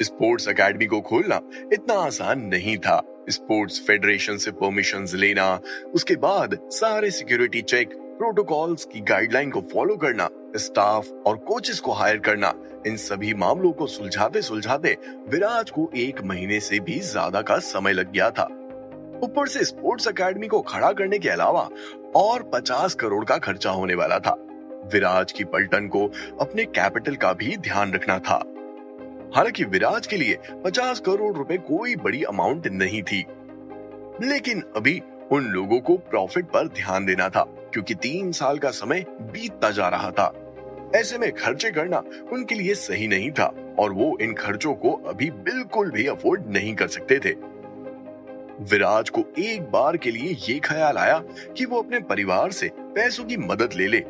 Sports academy को खोलना इतना आसान नहीं था। स्पोर्ट्स फेडरेशन से परमिशंस लेना, उसके बाद सारे सिक्योरिटी चेक, प्रोटोकॉल्स की गाइडलाइन को फॉलो करना, स्टाफ और कोचेस को हायर करना, इन सभी मामलों को सुलझाते सुलझाते विराज को 1 महीने से भी ज्यादा का समय लग गया था। ऊपर से स्पोर्ट्स एकेडमी को खड़ा करने के अलावा और 50 करोड़ का खर्चा होने वाला था। विराज की पलटन को अपने कैपिटल का भी ध्यान रखना था। हालांकि विराज के लिए 50 करोड़ रुपए कोई बड़ी अमाउंट नहीं थी, लेकिन अभी उन लोगों को प्रॉफिट पर ध्यान देना था क्योंकि 3 साल का समय बीतता जा रहा था। ऐसे में खर्चे करना उनके लिए सही नहीं था और वो इन खर्चों को अभी बिल्कुल भी अफोर्ड नहीं कर सकते थे। विराज को एक बार के लिए ये ख्याल आया कि वो अपने परिवार से पैसों की मदद ले ले।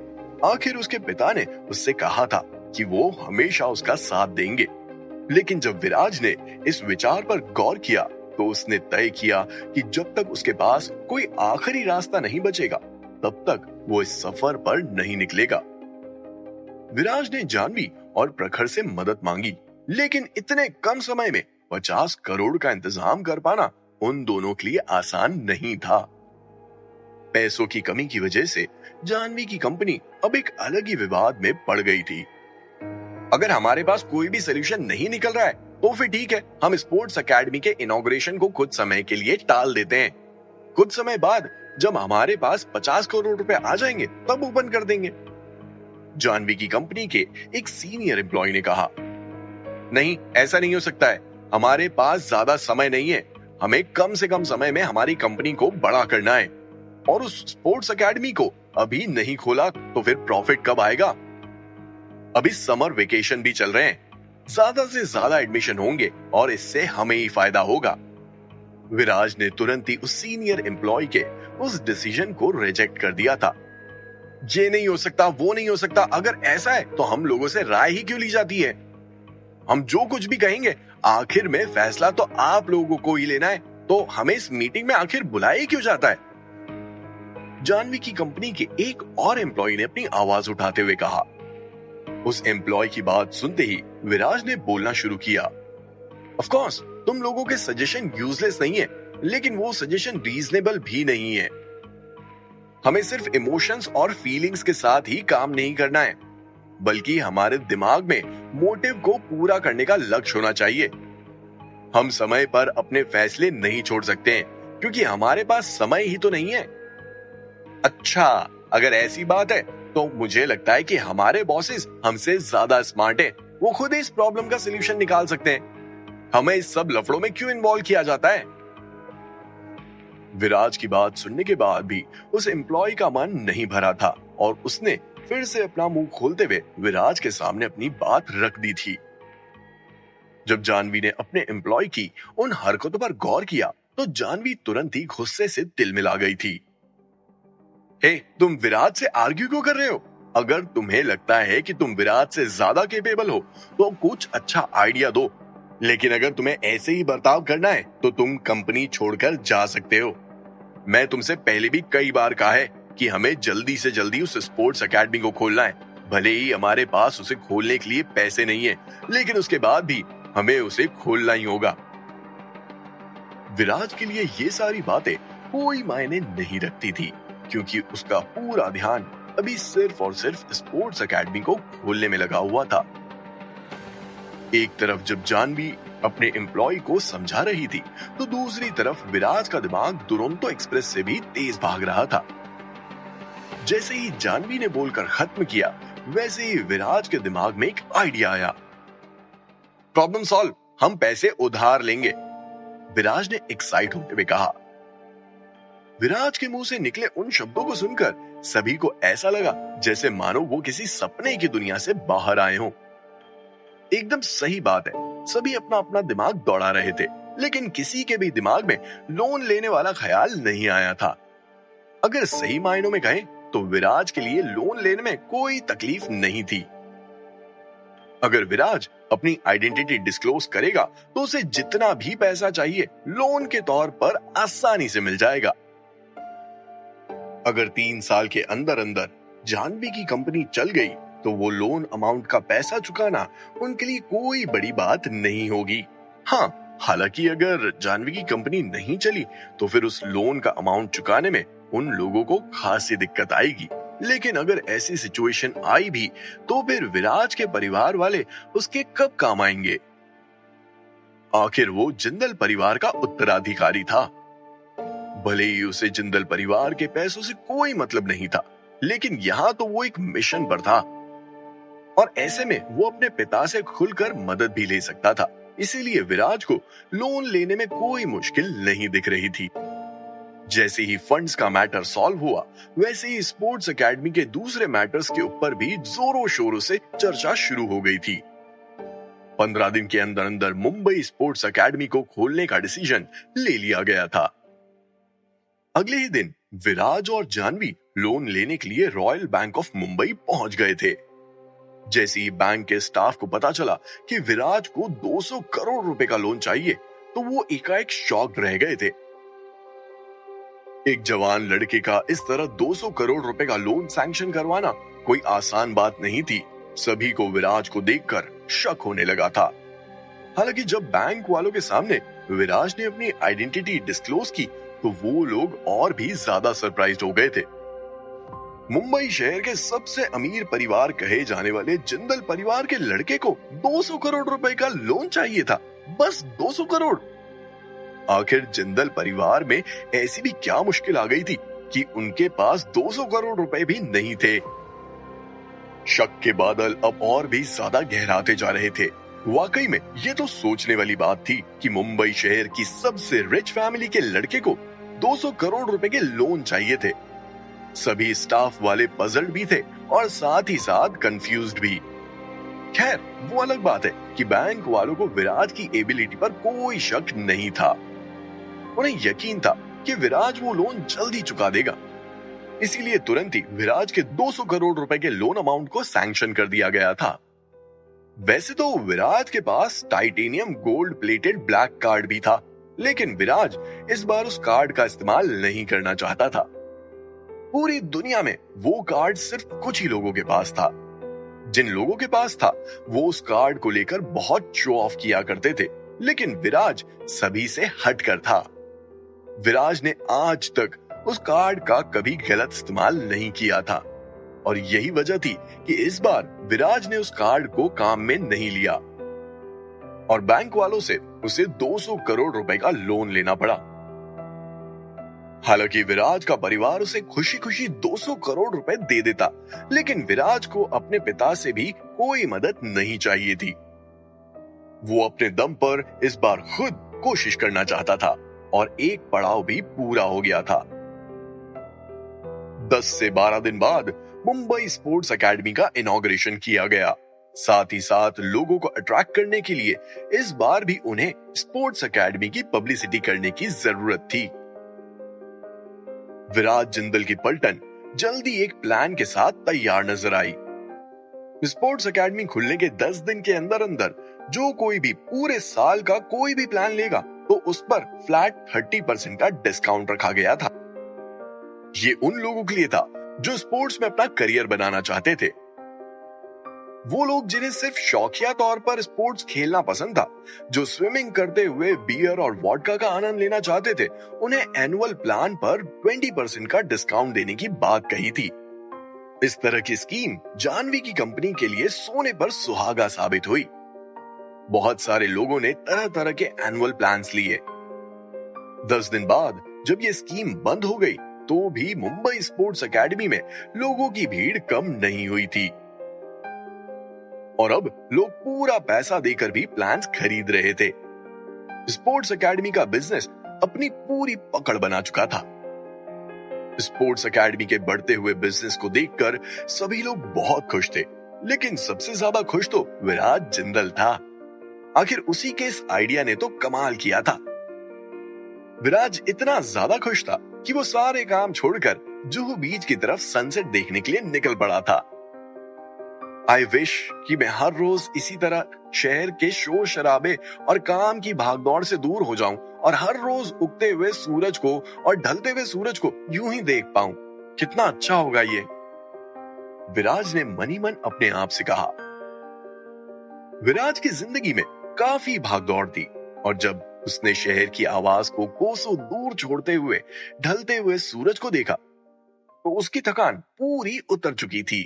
आखिर उसके पिता ने उससे कहा था कि वो हमेशा उसका साथ देंगे। लेकिन जब विराज ने इस विचार पर गौर किया तो उसने तय किया कि जब तक उसके पास कोई आखिरी रास्ता नहीं बचेगा तब तक वो इस सफर पर नहीं निकलेगा। विराज ने जानवी और प्रखर से मदद मांगी, लेकिन इतने कम समय में 50 करोड़ का इंतजाम कर पाना उन दोनों के लिए आसान नहीं था। पैसों की कमी की वजह से जानवी की कंपनी अब एक अलग ही विवाद में पड़ गई थी। अगर हमारे पास कोई भी सोल्यूशन नहीं निकल रहा है तो फिर ठीक है, हम स्पोर्ट्स एकेडमी के इनॉग्रेशन को कुछ समय के लिए टाल देते हैं। कुछ समय बाद जब हमारे पास 50 करोड़ रुपए आ जाएंगे तब ओपन कर देंगे। जानवी की कंपनी के एक सीनियर एम्प्लॉय ने कहा, नहीं, ऐसा नहीं हो सकता है। हमारे पास ज्यादा समय नहीं है। हमें कम से कम समय में हमारी कंपनी को बड़ा करना है और उस स्पोर्ट्स एकेडमी को अभी नहीं खोला तो फिर प्रॉफिट कब आएगा? अभी समर वेकेशन भी चल रहे हैं, ज्यादा से ज्यादा एडमिशन होंगे और इससे हमें ही फायदा होगा। विराज ने तुरंत ही उस सीनियर एम्प्लॉय के उस डिसीजन को रिजेक्ट कर दिया था। ये नहीं हो सकता, वो नहीं हो सकता। अगर ऐसा है तो हम लोगों से राय ही क्यों ली जाती है? हम जो कुछ भी कहेंगे आखिर में फैसला तो आप लोगों को ही लेना है, तो हमें इस मीटिंग में आखिर बुलाया ही क्यों जाता है? जानवी की कंपनी के एक और एम्प्लॉय ने अपनी आवाज उठाते हुए कहा। उस एम्प्लॉय की बात सुनते ही विराज ने बोलना शुरू किया, ऑफ कोर्स तुम लोगों के सजेशन यूजलेस नहीं है, लेकिन वो सजेशन रीजनेबल भी नहीं है। हमें सिर्फ इमोशंस और फीलिंग्स के साथ ही काम नहीं करना है, बल्कि हमारे दिमाग में मोटिव को पूरा करने का लक्ष्य होना चाहिए। हम समय पर अपने फैसले नहीं छोड़ सकते हैं क्योंकि हमारे पास समय ही तो नहीं है। अच्छा, अगर ऐसी बात है तो मुझे लगता है कि हमारे बॉसेस हमसे ज्यादा स्मार्ट हैं। वो खुद इस प्रॉब्लम का सलूशन निकाल सकते हैं। हमें इस सब लफड़ों में क्यों इन्वॉल्व किया जाता है? विराज की बात सुनने के बाद भी उस एम्प्लॉय का मन नहीं भरा था और उसने फिर से अपना मुंह खोलते हुए विराज के सामने अपनी बात रख दी थी। जब जानवी ने अपने एम्प्लॉय की उन हरकतों पर गौर किया तो जानवी तुरंत ही गुस्से से तिलमिला गई थी। हे, तुम विराज से आर्ग्यू क्यों कर रहे हो? अगर तुम्हें लगता है कि तुम विराज से ज्यादा कैपेबल हो तो कुछ अच्छा आइडिया दो, लेकिन अगर तुम्हें ऐसे ही बर्ताव करना है तो तुम कंपनी छोड़कर जा सकते हो। मैं तुमसे पहले भी कई बार कहा है कि हमें जल्दी से जल्दी उस स्पोर्ट्स एकेडमी को खोलना है। भले ही हमारे पास उसे खोलने के लिए पैसे नहीं है, लेकिन उसके बाद भी हमें उसे खोलना ही होगा। विराज के लिए ये सारी बातें कोई मायने नहीं रखती थी क्योंकि उसका पूरा ध्यान अभी सिर्फ और सिर्फ स्पोर्ट्स एकेडमी को खोलने में लगा हुआ था। एक तरफ जब जानवी अपने एम्प्लॉय को समझा रही थी तो दूसरी तरफ विराज का दिमाग दुरंतो एक्सप्रेस से भी तेज भाग रहा था। जैसे ही जानवी ने बोलकर खत्म किया वैसे ही विराज के दिमाग में एक आइडिया आया। प्रॉब्लम सॉल्व, हम पैसे उधार लेंगे, विराज ने एक्साइट होते हुए कहा। विराज के मुंह से निकले उन शब्दों को सुनकर सभी को ऐसा लगा जैसे मानो वो किसी सपने की दुनिया से बाहर आए हों। एकदम सही बात है, सभी अपना अपना दिमाग दौड़ा रहे थे, लेकिन किसी के भी दिमाग में लोन लेने वाला ख्याल नहीं आया था। अगर सही मायनों में कहें तो विराज के लिए लोन लेने में कोई तकलीफ नहीं थी। अगर विराज अपनी आइडेंटिटी डिस्क्लोज करेगा तो उसे जितना भी पैसा चाहिए लोन के तौर पर आसानी से मिल जाएगा। अगर 3 साल के अंदर अंदर जानवी की कंपनी चल गई तो वो लोन अमाउंट का पैसा चुकाना उनके लिए कोई बड़ी बात नहीं होगी। हाँ, हालांकि अगर जाह्नवी की कंपनी नहीं चली तो फिर उस लोन का अमाउंट चुकाने में उन लोगों को खासी दिक्कत आएगी। लेकिन अगर ऐसी सिचुएशन आई भी तो फिर विराज के परिवार वाले उसके कब काम आएंगे? आखिर वो जिंदल परिवार का उत्तराधिकारी था। भले ही उसे जिंदल परिवार के पैसों से कोई मतलब नहीं था, लेकिन यहाँ तो वो एक मिशन पर था और ऐसे में वो अपने पिता से खुलकर मदद भी ले सकता था। इसीलिए विराज को लोन लेने में कोई मुश्किल नहीं दिख रही थी। जैसे ही फंड्स का मैटर सॉल्व हुआ, वैसे ही स्पोर्ट्स एकेडमी के दूसरे मैटर्स के ऊपर भी जोरों शोरों से चर्चा शुरू हो गई थी। 15 दिन के अंदर अंदर मुंबई स्पोर्ट्स एकेडमी को खोलने का डिसीजन ले लिया गया था। अगले ही दिन विराज और जाह्नवी लोन लेने के लिए रॉयल बैंक ऑफ मुंबई पहुंच गए थे। जैसे ही बैंक के स्टाफ को पता चला कि विराज को 200 करोड़ रुपए का लोन चाहिए, तो वो एकाएक शॉक्ड रह गए थे। एक जवान लड़के का इस तरह 200 करोड़ रुपए का लोन सैंक्शन करवाना कोई आसान बात नहीं थी। सभी को विराज को देखकर शक होने लगा था। हालांकि जब बैंक वालों के सामने विराज ने अपनी आइडेंटिटी डिस्क्लोज की, तो वो लोग और भी ज्यादा सरप्राइज्ड हो गए थे। मुंबई शहर के सबसे अमीर परिवार कहे जाने वाले जिंदल परिवार के लड़के को 200 करोड़ रुपए का लोन चाहिए था, बस 200 करोड़। आखिर जिंदल परिवार में ऐसी भी क्या मुश्किल आ गई थी कि उनके पास 200 करोड़ रुपए भी नहीं थे। शक के बादल अब और भी ज्यादा गहराते जा रहे थे। वाकई में ये तो सोचने वाली बात थी कि मुंबई शहर की सबसे रिच फैमिली के लड़के को 200 करोड़ रुपए के लोन चाहिए थे। सभी स्टाफ वाले पजल्ड भी थे और साथ ही साथ कंफ्यूज्ड भी। खैर, वो अलग बात है कि बैंक वालों को विराज की एबिलिटी पर कोई शक नहीं था। उन्हें यकीन था कि विराज वो लोन जल्दी चुका देगा। इसीलिए तुरंत ही विराज के 200 करोड़ रुपए के लोन अमाउंट को सैंक्शन कर दिया गया था। वैसे तो विराज के पास titanium gold plated black card भी था, लेकिन विराज इस बार उस कार्ड का इस्तेमाल नहीं करना चाहता था। पूरी दुनिया में वो कार्ड सिर्फ कुछ ही लोगों के पास था। जिन लोगों के पास था वो उस कार्ड को लेकर बहुत शो ऑफ किया करते थे, लेकिन विराज सभी से हटकर था। विराज ने आज तक उस कार्ड का कभी गलत इस्तेमाल नहीं किया था और यही वजह थी कि इस बार विराज ने उस कार्ड को काम में नहीं लिया और बैंक वालों से उसे 200 करोड़ रुपए का लोन लेना पड़ा। हालांकि विराज का परिवार उसे खुशी खुशी 200 करोड़ रुपए दे देता, लेकिन विराज को अपने पिता से भी कोई मदद नहीं चाहिए थी। वो अपने दम पर इस बार खुद कोशिश करना चाहता था और एक पड़ाव भी पूरा हो गया था। 10 से 12 दिन बाद मुंबई स्पोर्ट्स एकेडमी का इनॉग्रेशन किया गया। साथ ही साथ लोगों को अट्रैक्ट करने के लिए इस बार भी उन्हें स्पोर्ट्स एकेडमी की पब्लिसिटी करने की जरूरत थी। विराज जिंदल की पलटन जल्दी एक प्लान के साथ तैयार नजर आई। स्पोर्ट्स एकेडमी खुलने के 10 दिन के अंदर अंदर जो कोई भी पूरे साल का कोई भी प्लान लेगा तो उस पर फ्लैट 30% का डिस्काउंट रखा गया था। ये उन लोगों के लिए था जो स्पोर्ट्स में अपना करियर बनाना चाहते थे। वो लोग जिन्हें सिर्फ शौकिया तौर पर स्पोर्ट्स खेलना पसंद था, जो स्विमिंग करते हुए बियर और वोडका का आनंद लेना चाहते थे, उन्हें एनुअल प्लान पर 20% का डिस्काउंट देने की बात कही थी। इस तरह की स्कीम जाह्नवी की कंपनी के लिए सोने पर सुहागा साबित हुई। बहुत सारे लोगों ने तरह तरह के एनुअल प्लान्स लिए। 10 दिन बाद जब ये स्कीम बंद हो गई तो भी मुंबई स्पोर्ट्स एकेडमी में लोगों की भीड़ कम नहीं हुई थी और अब लोग पूरा पैसा देकर भी प्लान्स खरीद रहे थे। स्पोर्ट्स एकेडमी का बिजनेस अपनी पूरी पकड़ बना चुका था। स्पोर्ट्स एकेडमी के बढ़ते हुए बिजनेस को देखकर सभी लोग बहुत खुश थे, लेकिन सबसे ज्यादा खुश तो विराज जिंदल था। आखिर उसी के इस आइडिया ने तो कमाल किया था। विराज इतना ज्यादा खुश था कि वो सारे काम छोड़कर जुहू बीच की तरफ सनसेट देखने के लिए निकल पड़ा था। आई विश कि मैं हर रोज इसी तरह शहर के शोर शराबे और काम की भागदौड़ से दूर हो जाऊं और हर रोज उगते हुए सूरज को और ढलते हुए सूरज को यूं ही देख पाऊं। कितना अच्छा होगा ये। विराज ने मनी मन अपने आप से कहा। विराज की जिंदगी में काफी भागदौड़ थी और जब उसने शहर की आवाज को कोसों दूर छोड़ते हुए ढलते हुए सूरज को देखा तो उसकी थकान पूरी उतर चुकी थी।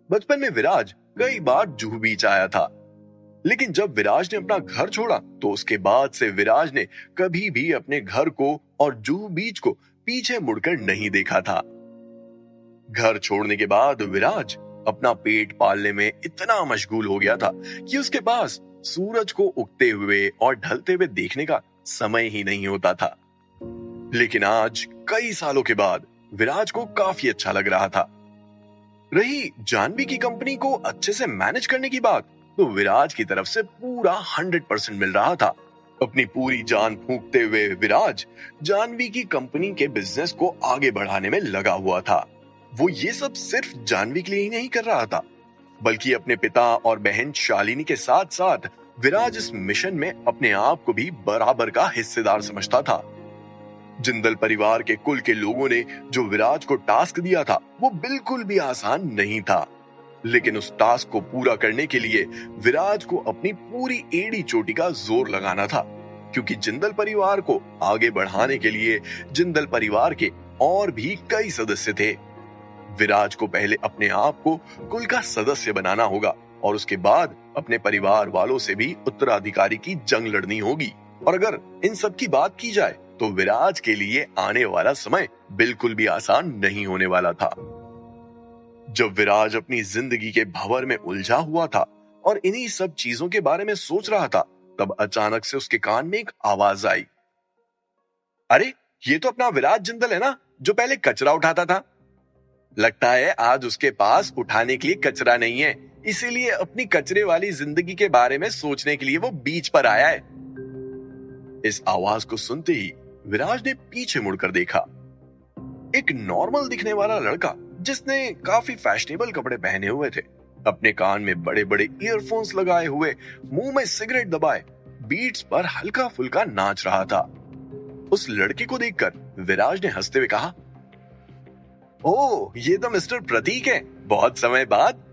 बचपन में विराज कई बार जुहू बीच आया था, लेकिन जब विराज ने अपना घर छोड़ा तो उसके बाद से विराज ने कभी भी अपने घर को और जुहू बीच को पीछे मुड़कर नहीं देखा था। घर छोड़ने के बाद विराज अपना पेट पालने में इतना मशगूल हो गया था कि उसके पास सूरज को उगते हुए और ढलते हुए देखने का समय ही नहीं होता था। लेकिन आज कई सालों के बाद विराज को काफी अच्छा लग रहा था। रही जानवी की कंपनी को अच्छे से मैनेज करने की बात, तो विराज की तरफ से पूरा 100% मिल रहा था। अपनी पूरी जान फूंकते हुए विराज जानवी की कंपनी के बिजनेस को आगे बढ़ाने में लगा हुआ था। वो ये सब सिर्फ जानवी के लिए ही नहीं कर रहा था, बल्कि अपने पिता और बहन शालिनी के साथ साथ विराज इस मिशन में अपने आप को भी बराबर का हिस्सेदार समझता था। जिंदल परिवार के कुल के लोगों ने जो विराज को टास्क दिया था वो बिल्कुल भी आसान नहीं था, लेकिन उस टास्क को पूरा करने के लिए विराज को अपनी पूरी एड़ी चोटी का जोर लगाना था, क्योंकि जिंदल परिवार को आगे बढ़ाने के लिए जिंदल परिवार के और भी कई सदस्य थे। विराज को पहले अपने आप को कुल का सदस्य बनाना होगा और उसके बाद अपने परिवार वालों से भी उत्तराधिकारी की जंग लड़नी होगी। और अगर इन सब की बात की जाए तो विराज के लिए आने वाला समय बिल्कुल भी आसान नहीं होने वाला था। जब विराज अपनी जिंदगी के भंवर में उलझा हुआ था और इन्हीं सब चीजों के बारे में सोच रहा था, तब अचानक से उसके कान में एक आवाज आई। अरे, ये तो अपना विराज जिंदल है ना, जो पहले कचरा उठाता था। लगता है आज उसके पास उठाने के लिए कचरा नहीं है, इसीलिए अपनी कचरे वाली जिंदगी के बारे में सोचने के लिए वो बीच पर आया है। इस आवाज को सुनते ही विराज ने पीछे मुड़कर देखा। एक नॉर्मल दिखने वाला लड़का जिसने काफी फैशनेबल कपड़े पहने हुए थे, अपने कान में बड़े बड़े ईयरफोन्स लगाए हुए, मुंह में सिगरेट दबाए, बीट्स पर हल्का फुल्का नाच रहा था। उस लड़के को देखकर विराज ने हंसते हुए कहा, ओह, ये तो मिस्टर प्रतीक है, बहुत समय बाद।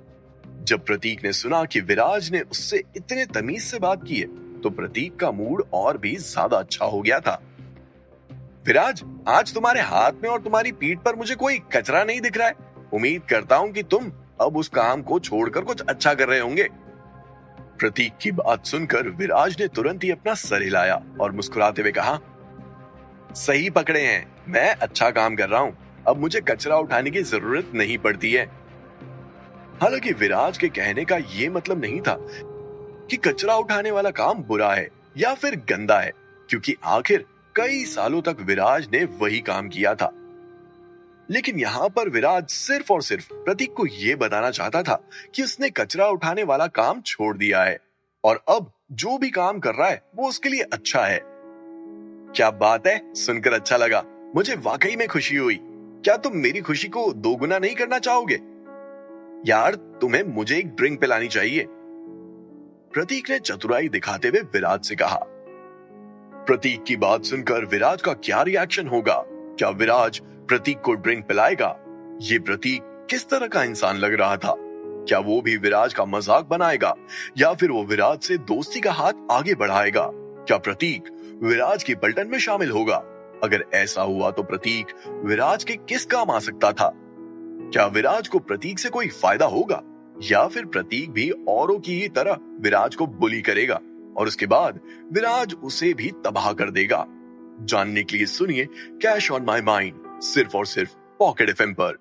जब प्रतीक ने सुना कि विराज ने उससे इतने तमीज से बात की है, तो प्रतीक का मूड और भी ज्यादा अच्छा हो गया था। विराज, आज तुम्हारे हाथ में और तुम्हारी पीठ पर मुझे कोई कचरा नहीं दिख रहा है। उम्मीद करता हूं कि तुम अब उस काम को छोड़कर कुछ अच्छा कर रहे होंगे। प्रतीक की बात सुनकर विराज ने तुरंत ही अपना सर हिलाया और मुस्कुराते हुए कहा, सही पकड़े हैं, मैं अच्छा काम कर रहा हूं, अब मुझे कचरा उठाने की जरूरत नहीं पड़ती है। हालांकि विराज के कहने का ये मतलब नहीं था कि कचरा उठाने वाला काम बुरा है या फिर गंदा है, क्योंकि आखिर कई सालों तक विराज ने वही काम किया था। लेकिन यहाँ पर विराज सिर्फ और सिर्फ प्रतीक को यह बताना चाहता था कि उसने कचरा उठाने वाला काम छोड़ दिया है और अब जो भी काम कर रहा है वो उसके लिए अच्छा है। क्या बात है, सुनकर अच्छा लगा, मुझे वाकई में खुशी हुई। क्या तुम मेरी खुशी को दोगुना नहीं करना चाहोगे? यार, तुम्हें मुझे एक ड्रिंक पिलानी चाहिए। प्रतीक ने चतुराई दिखाते हुए विराज से कहा। प्रतीक की बात सुनकर विराज का क्या रिएक्शन होगा? क्या विराज प्रतीक को ड्रिंक पिलाएगा? ये प्रतीक किस तरह का इंसान लग रहा था? क्या वो भी विराज का मजाक बनाएगा या फिर वो विराज से दोस्ती का हाथ आगे बढ़ाएगा? क्या प्रतीक विराज की पलटन में शामिल होगा? अगर ऐसा हुआ तो प्रतीक विराज के किस काम आ सकता था? क्या विराज को प्रतीक से कोई फायदा होगा या फिर प्रतीक भी औरों की ही तरह विराज को बुली करेगा और उसके बाद विराज उसे भी तबाह कर देगा? जानने के लिए सुनिए कैश ऑन माई माइंड, सिर्फ और सिर्फ पॉकेट एफएम पर।